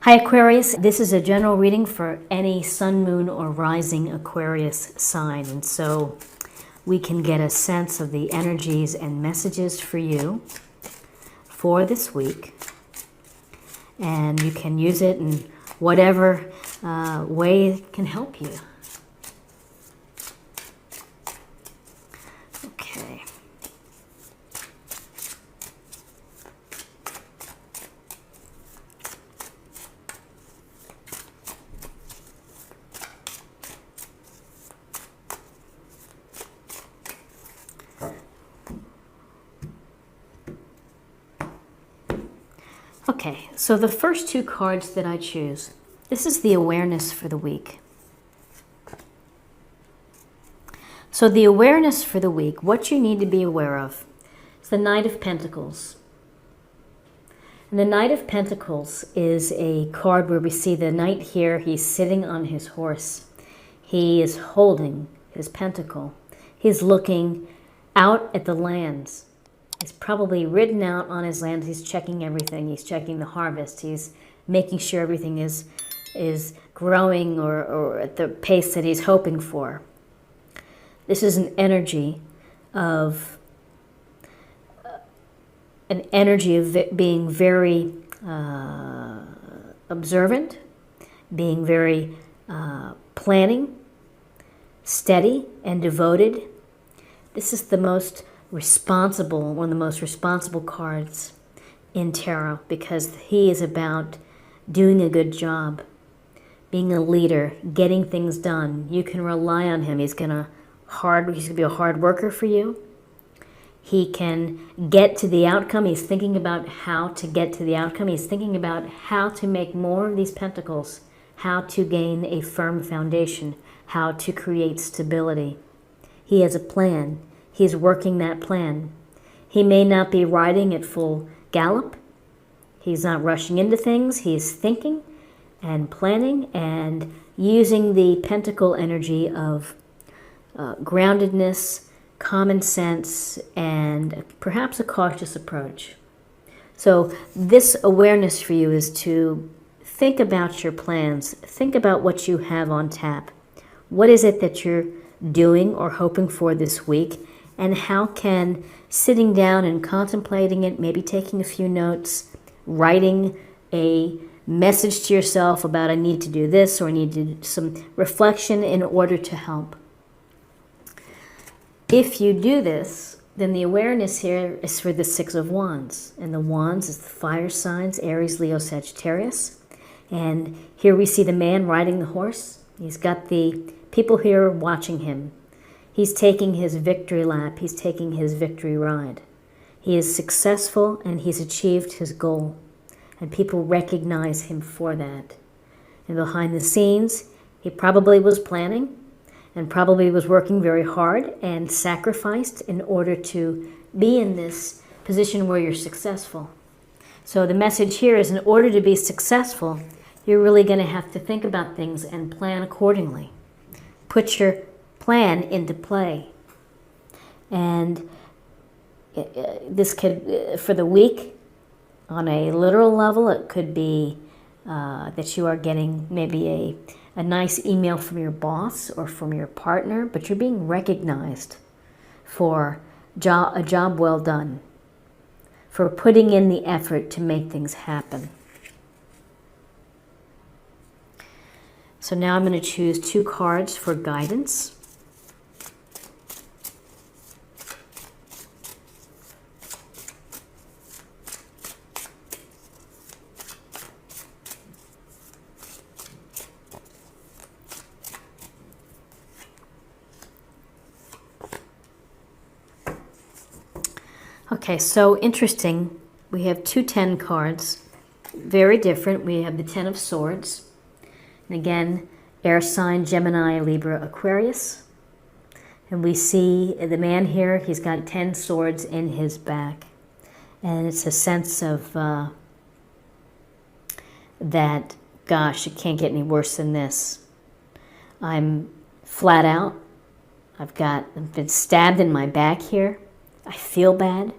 Hi Aquarius, this is a general reading for any sun, moon, or rising Aquarius sign. And so we can get a sense of the energies and messages for you for this week. And you can use it in whatever way it can help you. Okay. Okay, so the first two cards that I choose, this is the awareness for the week. So the awareness for the week, what you need to be aware of, is the Knight of Pentacles. And the Knight of Pentacles is a card where we see the knight here, he's sitting on his horse. He is holding his pentacle. He's looking out at the lands. He's probably ridden out on his land. He's checking everything. He's checking the harvest. He's making sure everything is growing or at the pace that he's hoping for. This is an energy of being very observant, being very planning, steady, and devoted. This is the most responsible, one of the most responsible cards in tarot, because he is about doing a good job, being a leader, getting things done. You can rely on him. He's gonna be a hard worker for you. He can get to the outcome. He's thinking about how to get to the outcome. He's thinking about how to make more of these pentacles, how to gain a firm foundation, how to create stability. He has a plan. He's working that plan. He may not be riding at full gallop. He's not rushing into things. He's thinking and planning and using the pentacle energy of groundedness, common sense, and perhaps a cautious approach. So this awareness for you is to think about your plans. Think about what you have on tap. What is it that you're doing or hoping for this week? And how can sitting down and contemplating it, maybe taking a few notes, writing a message to yourself about I need to do this or I need to do some reflection in order to help. If you do this, then the awareness here is for the Six of Wands. And the Wands is the fire signs, Aries, Leo, Sagittarius. And here we see the man riding the horse. He's got the people here watching him. He's taking his victory lap. He's taking his victory ride. He is successful and he's achieved his goal. And people recognize him for that. And behind the scenes, he probably was planning and probably was working very hard and sacrificed in order to be in this position where you're successful. So the message here is in order to be successful, you're really going to have to think about things and plan accordingly. Put your plan into play. And this could, for the week, on a literal level, it could be that you are getting maybe a nice email from your boss or from your partner, but you're being recognized for a job well done, for putting in the effort to make things happen. So now I'm going to choose two cards for guidance. Okay, so interesting. We have two 10 cards, very different. We have the 10 of Swords. And again, air sign, Gemini, Libra, Aquarius. And we see the man here, he's got 10 swords in his back. And it's a sense of that, gosh, it can't get any worse than this. I'm flat out. I've been stabbed in my back here. I feel bad.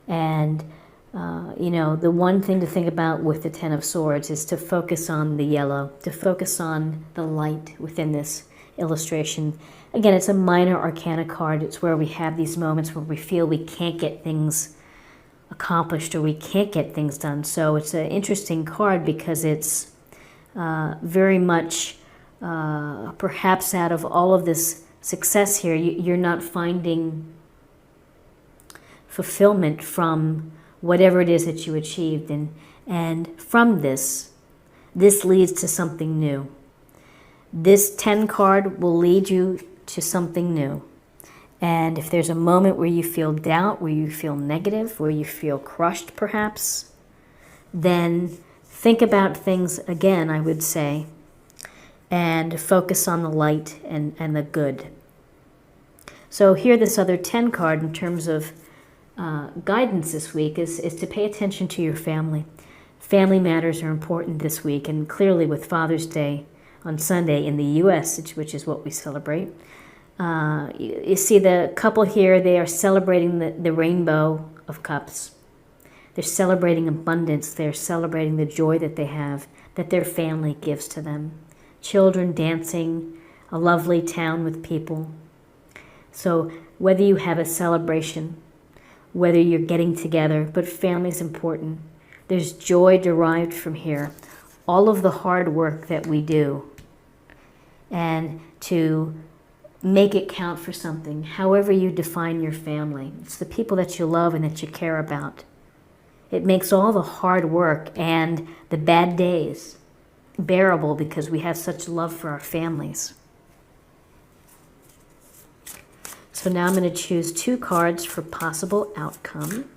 And The one thing to think about with the Ten of Swords is to focus on the yellow, to focus on the light within this illustration. Again, it's a minor arcana card. It's where we have these moments where we feel we can't get things accomplished or we can't get things done. So it's an interesting card because it's very much, perhaps out of all of this success here, you're not finding fulfillment from whatever it is that you achieved. And from this leads to something new. This 10 card will lead you to something new. And if there's a moment where you feel doubt, where you feel negative, where you feel crushed perhaps, then think about things again, I would say, and focus on the light and the good. So here, this other 10 card in terms of guidance this week is to pay attention to your family. Family matters are important this week, and clearly with Father's Day on Sunday in the U.S., which is what we celebrate, you see the couple here, they are celebrating the rainbow of cups. They're celebrating abundance. They're celebrating the joy that they have, that their family gives to them. Children dancing, a lovely town with people. So whether you have a celebration, whether you're getting together, but family's important. There's joy derived from here. All of the hard work that we do, and to make it count for something, however you define your family. It's the people that you love and that you care about. It makes all the hard work and the bad days bearable because we have such love for our families. So now I'm going to choose 2 cards for possible outcome.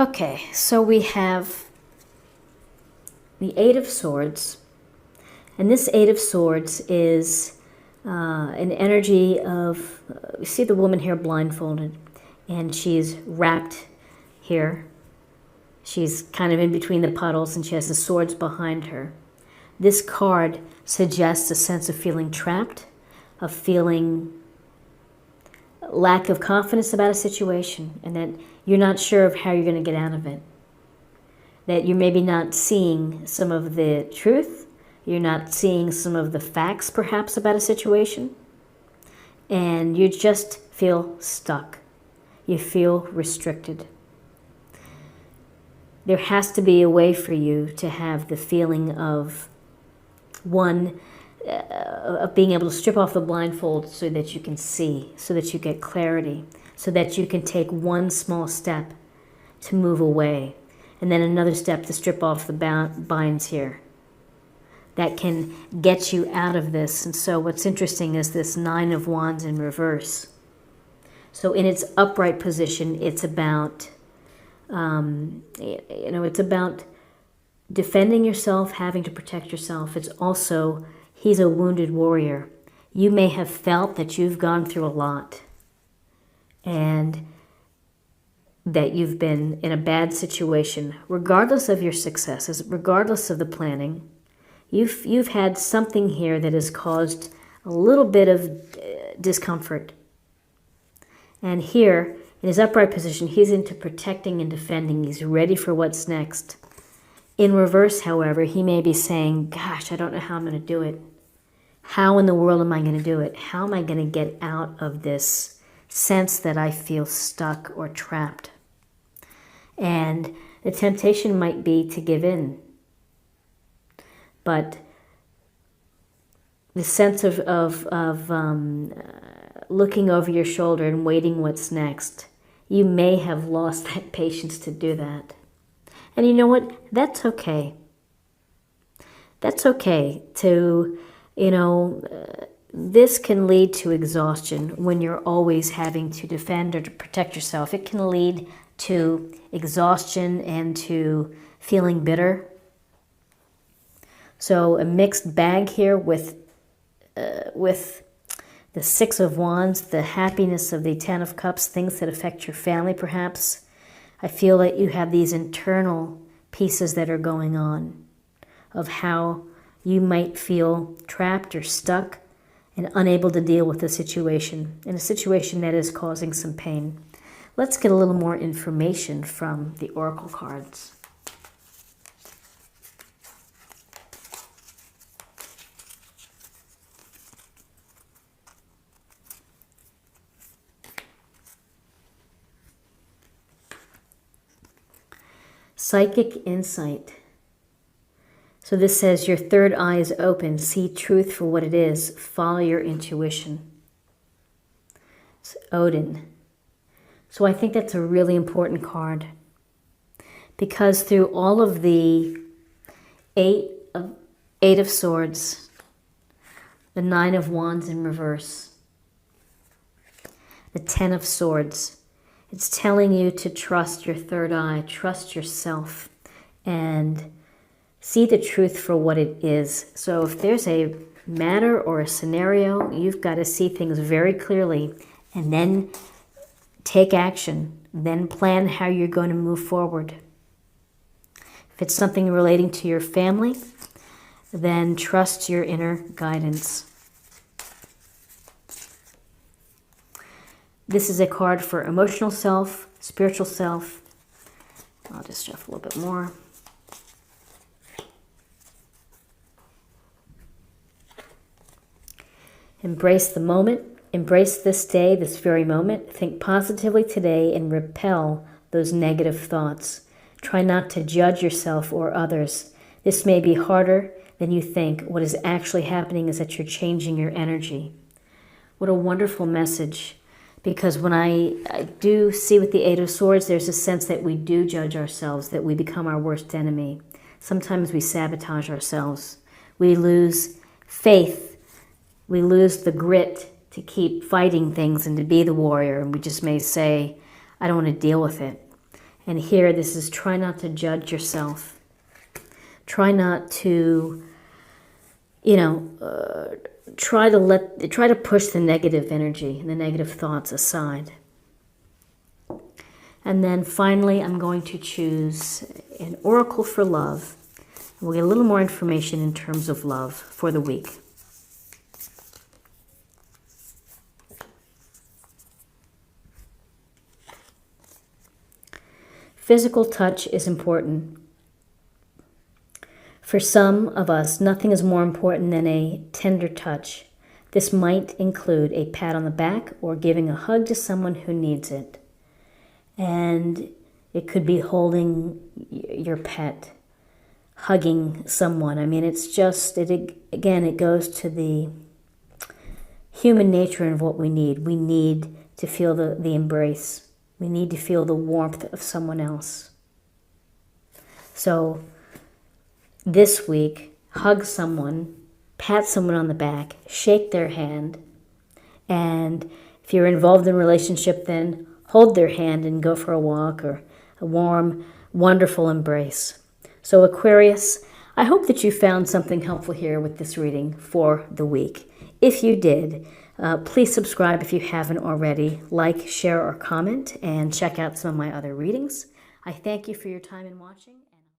Okay, so we have the 8 of Swords, and this 8 of Swords is an energy of, you see the woman here blindfolded, and she's wrapped here. She's kind of in between the puddles, and she has the swords behind her. This card suggests a sense of feeling trapped, of feeling lack of confidence about a situation, and that you're not sure of how you're going to get out of it. That you're maybe not seeing some of the truth, you're not seeing some of the facts perhaps about a situation, and you just feel stuck. You feel restricted. There has to be a way for you to have the feeling of, one, of being able to strip off the blindfold so that you can see, so that you get clarity, so that you can take one small step to move away, and then another step to strip off the binds here. That can get you out of this. And so what's interesting is this 9 of Wands in reverse. So in its upright position, it's about, it's about defending yourself, having to protect yourself. It's also, he's a wounded warrior. You may have felt that you've gone through a lot and that you've been in a bad situation, regardless of your successes, regardless of the planning. You've had something here that has caused a little bit of discomfort. And here, in his upright position, he's into protecting and defending. He's ready for what's next. In reverse, however, he may be saying, gosh, I don't know how I'm going to do it. How in the world am I going to do it? How am I going to get out of this sense that I feel stuck or trapped? And the temptation might be to give in. But the sense of looking over your shoulder and waiting what's next, you may have lost that patience to do that. And you know what? That's okay. That's okay to, this can lead to exhaustion when you're always having to defend or to protect yourself. It can lead to exhaustion and to feeling bitter. So a mixed bag here with the 6 of Wands, the happiness of the 10 of Cups, things that affect your family perhaps. I feel that you have these internal pieces that are going on of how you might feel trapped or stuck and unable to deal with the situation, in a situation that is causing some pain. Let's get a little more information from the oracle cards. Psychic insight. So this says your third eye is open. See truth for what it is. Follow your intuition. It's Odin. So I think that's a really important card, because through all of the Eight of Swords, the Nine of Wands in reverse, the Ten of Swords, it's telling you to trust your third eye, trust yourself, and see the truth for what it is. So if there's a matter or a scenario, you've got to see things very clearly and then take action. Then plan how you're going to move forward. If it's something relating to your family, then trust your inner guidance. This is a card for emotional self, spiritual self. I'll just shuffle a little bit more. Embrace the moment. Embrace this day, this very moment. Think positively today and repel those negative thoughts. Try not to judge yourself or others. This may be harder than you think. What is actually happening is that you're changing your energy. What a wonderful message. Because when I do see with the Eight of Swords, there's a sense that we do judge ourselves, that we become our worst enemy. Sometimes we sabotage ourselves. We lose faith. We lose the grit to keep fighting things and to be the warrior. And we just may say, I don't want to deal with it. And here, this is try not to judge yourself. Try not to, try to push the negative energy and the negative thoughts aside. And then finally, I'm going to choose an oracle for love. We'll get a little more information in terms of love for the week. Physical touch is important. For some of us, nothing is more important than a tender touch. This might include a pat on the back or giving a hug to someone who needs it. And it could be holding your pet, hugging someone. I mean, it's just, again, it goes to the human nature of what we need. We need to feel the embrace. We need to feel the warmth of someone else. So this week, hug someone, pat someone on the back, shake their hand, and if you're involved in a relationship, then hold their hand and go for a walk or a warm, wonderful embrace. So Aquarius, I hope that you found something helpful here with this reading for the week. If you did, please subscribe if you haven't already. Like, share, or comment, and check out some of my other readings. I thank you for your time in watching.